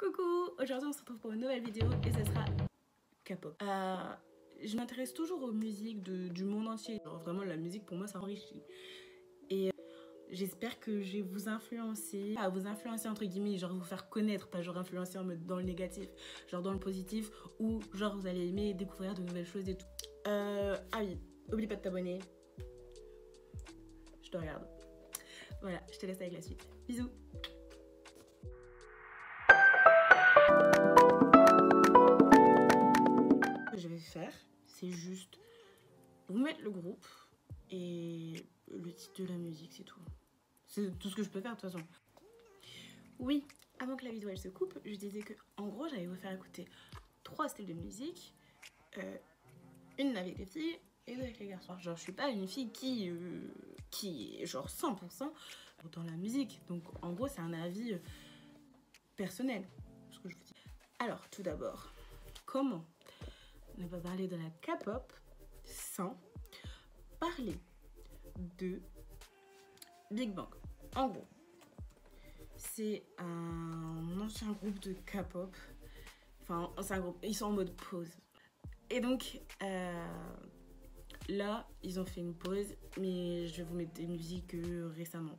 Coucou, aujourd'hui on se retrouve pour une nouvelle vidéo et ce sera K-pop. Je m'intéresse toujours aux musiques du monde entier. Genre, vraiment la musique pour moi ça enrichit. Et j'espère que je vais vous influencer, entre guillemets, genre vous faire connaître, pas genre influencer en mode dans le négatif, genre dans le positif, ou genre vous allez aimer découvrir de nouvelles choses et tout. Ah oui, oublie pas de t'abonner. Je te regarde. Voilà, je te laisse avec la suite. Bisous. Ce que je vais faire, c'est juste vous mettre le groupe et le titre de la musique, c'est tout. C'est tout ce que je peux faire de toute façon. Oui, avant que la vidéo elle se coupe, je disais que en gros j'allais vous faire écouter 3 styles de musique, une avec les filles et une avec les garçons. Genre je suis pas une fille qui est genre 100% dans la musique, donc en gros c'est un avis personnel, ce que je vous dis. Alors tout d'abord, comment ne pas parler de la K-pop sans parler de Big Bang. En gros, c'est un ancien groupe de K-pop. Enfin, c'est un groupe, ils sont en mode pause. Et donc, là, ils ont fait une pause, mais je vais vous mettre des musiques récemment.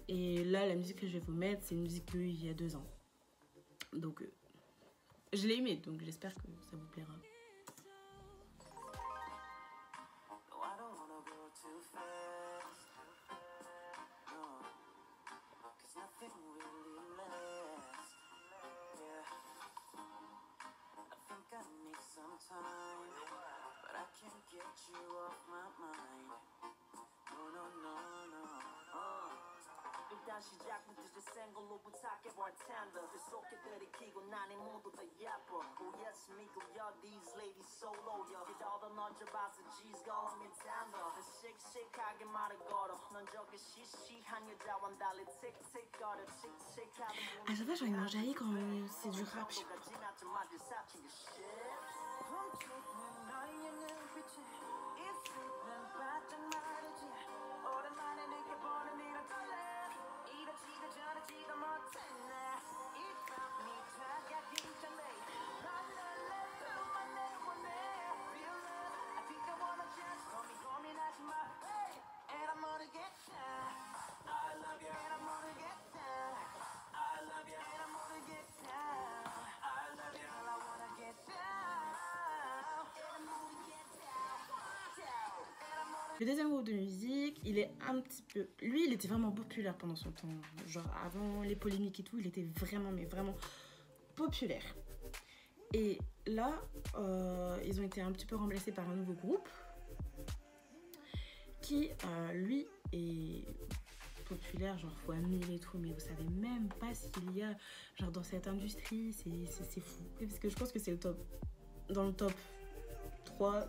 Et là, la musique que je vais vous mettre, c'est une musique d'il y a 2 ans. Donc, je l'ai aimée, donc j'espère que ça vous plaira. 시작부터 제 걸로 부탁해 bartender 계속해 들이키고 나니 모두 다 예뻐 Oh yes 미고요 these ladies solo 요 그저도 넌 잡아서 G's calling me tender 씩씩하게 말을 걸어 넌 저기 시시한 여자와 달리 틱틱거려 칙칙하는 À chaque fois, j'ai envie de manger quand c'est du rap. Le deuxième groupe de musique, il est un petit peu... Lui, il était vraiment populaire pendant son temps. Genre, avant les polémiques et tout, il était vraiment, mais vraiment populaire. Et là, ils ont été un petit peu remplacés par un nouveau groupe qui, lui, est populaire, genre fois 1000 et tout. Mais vous savez même pas s'il y a, genre, dans cette industrie, c'est fou. Parce que je pense que c'est le top, dans le top 3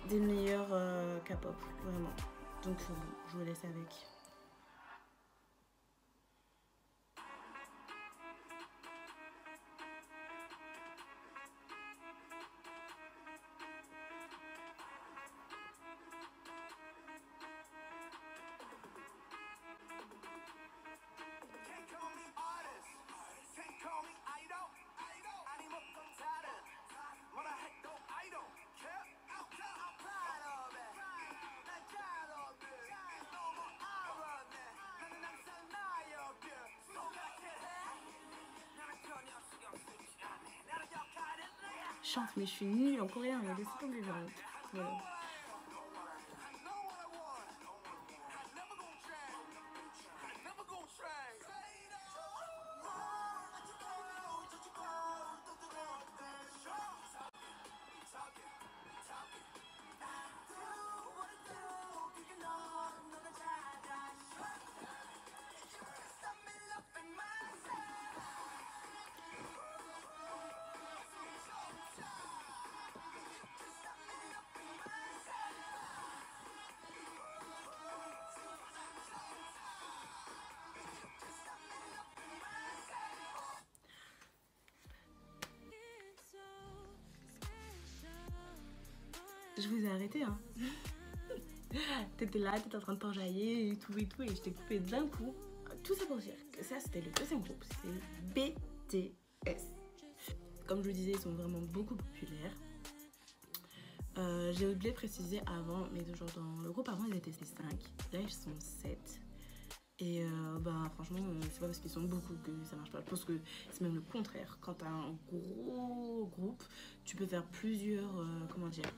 des meilleurs K-pop, vraiment. Donc je vous laisse avec. Chante, mais je suis nulle en coréen, mais laissez tomber, voilà. Je vous ai arrêté, hein. T'étais là, t'étais en train de t'enjailler et tout, et je t'ai coupé d'un coup. Tout ça pour dire que ça, c'était le deuxième groupe, c'est BTS. Comme je le disais, ils sont vraiment beaucoup populaires. J'ai oublié de préciser avant, mais genre dans le groupe avant ils étaient 5, là ils sont 7. Et bah franchement c'est pas parce qu'ils sont beaucoup que ça marche pas. Je pense que c'est même le contraire. Quand t'as un gros groupe, tu peux faire plusieurs, comment dire,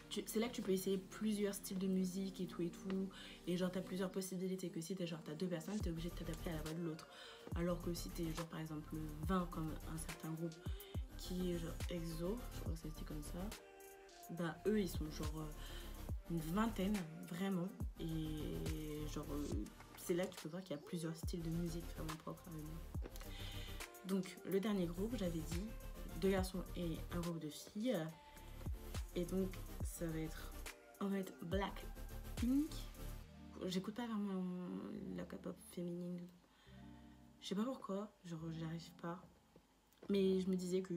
c'est là que tu peux essayer plusieurs styles de musique et tout et tout. Et genre t'as plusieurs possibilités, que si t'es genre t'as 2 personnes, t'es obligé de t'adapter à la voix de l'autre. Alors que si t'es genre par exemple 20 comme un certain groupe qui est genre EXO, je crois que c'est dit comme ça, bah eux ils sont genre une vingtaine vraiment. Et genre c'est là que tu peux voir qu'il y a plusieurs styles de musique vraiment propres à eux. Donc le dernier groupe, j'avais dit 2 garçons et un groupe de filles. Et donc ça va être en fait Blackpink. J'écoute pas vraiment la K-pop féminine. Je sais pas pourquoi, genre j'arrive pas. Mais je me disais que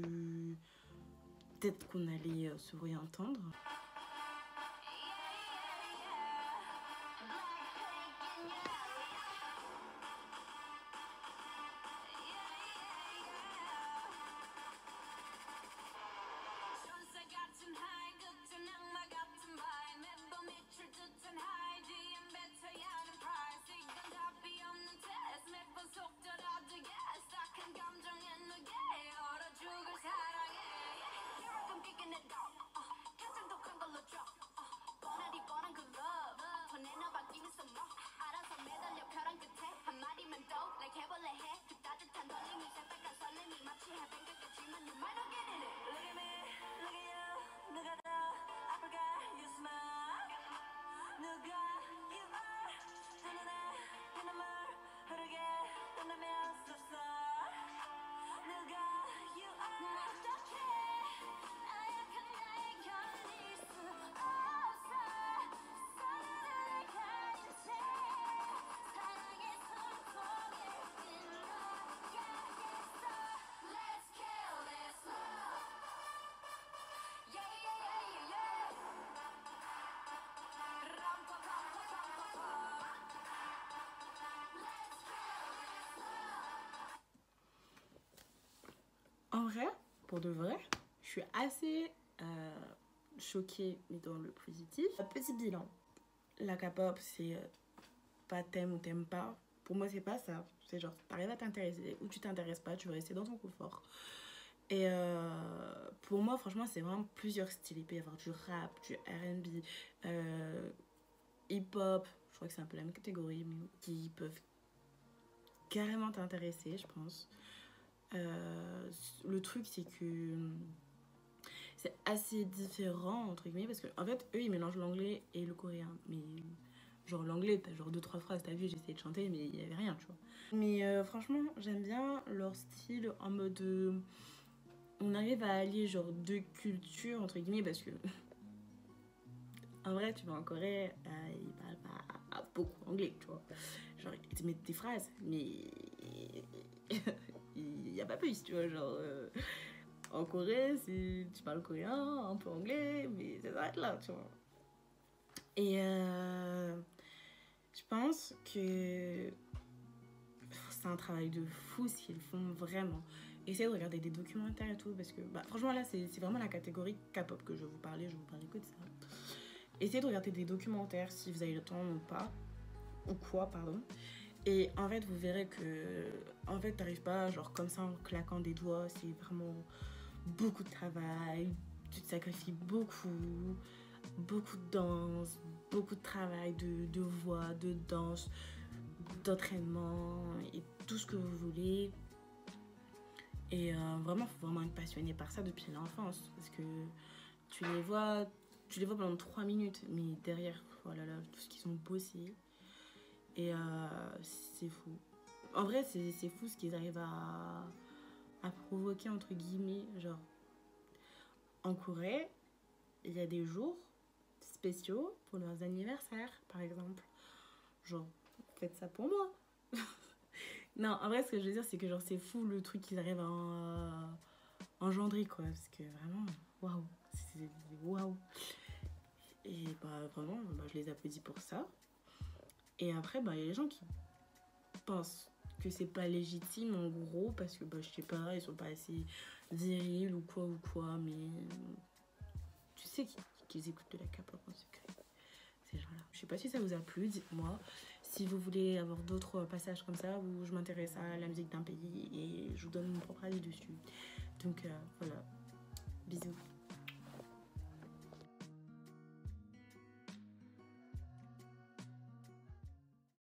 peut-être qu'on allait se réentendre. En vrai, pour de vrai, je suis assez choquée, mais dans le positif. Petit bilan. La K-pop, c'est pas t'aimes ou t'aimes pas. Pour moi, c'est pas ça. C'est genre, t'arrives à t'intéresser ou tu t'intéresses pas, tu vas rester dans ton confort. Et pour moi, franchement, c'est vraiment plusieurs styles. Il peut y avoir du rap, du R&B, hip-hop. Je crois que c'est un peu la même catégorie, mais qui peuvent carrément t'intéresser, je pense. Le truc c'est que c'est assez différent entre guillemets parce que en fait eux ils mélangent l'anglais et le coréen, mais genre l'anglais t'as genre 2-3 phrases, t'as vu, j'ai essayé de chanter mais il y avait rien, tu vois. Mais franchement j'aime bien leur style en mode on arrive à allier genre 2 cultures entre guillemets parce que en vrai tu vas en Corée ils parlent pas beaucoup anglais, tu vois, genre ils te mettent des phrases mais il n'y a pas plus, tu vois, genre en Corée, tu parles coréen, un peu anglais, mais ça s'arrête là, tu vois. Et je pense que c'est un travail de fou ce qu'ils font vraiment. Essayez de regarder des documentaires et tout, parce que bah, franchement là, c'est vraiment la catégorie K-pop que je vais vous parler que de ça. Essayez de regarder des documentaires si vous avez le temps ou pas, ou quoi, pardon. Et en fait, vous verrez que en fait, t'arrives pas genre comme ça en claquant des doigts. C'est vraiment beaucoup de travail. Tu te sacrifies beaucoup, beaucoup de danse, beaucoup de travail de voix, de danse, d'entraînement et tout ce que vous voulez. Et vraiment, faut vraiment être passionné par ça depuis l'enfance parce que tu les vois pendant 3 minutes, mais derrière, voilà, là, tout ce qu'ils ont bossé. Et c'est fou. En vrai, c'est fou ce qu'ils arrivent à provoquer, entre guillemets. Genre, en Corée, il y a des jours spéciaux pour leurs anniversaires, par exemple. Genre, faites ça pour moi. Non, en vrai, ce que je veux dire, c'est que genre, c'est fou le truc qu'ils arrivent à engendrer, quoi. Parce que vraiment, waouh. C'est waouh. Et bah, vraiment, bah, je les applaudis pour ça. Et après, bah, il y a les gens qui pensent que c'est pas légitime en gros parce que bah, je sais pas, ils sont pas assez virils ou quoi, mais tu sais qu'ils écoutent de la K-pop en secret, ces gens-là. Je sais pas si ça vous a plu, dites-moi. Si vous voulez avoir d'autres passages comme ça où je m'intéresse à la musique d'un pays et je vous donne mon propre avis dessus. Donc voilà, bisous.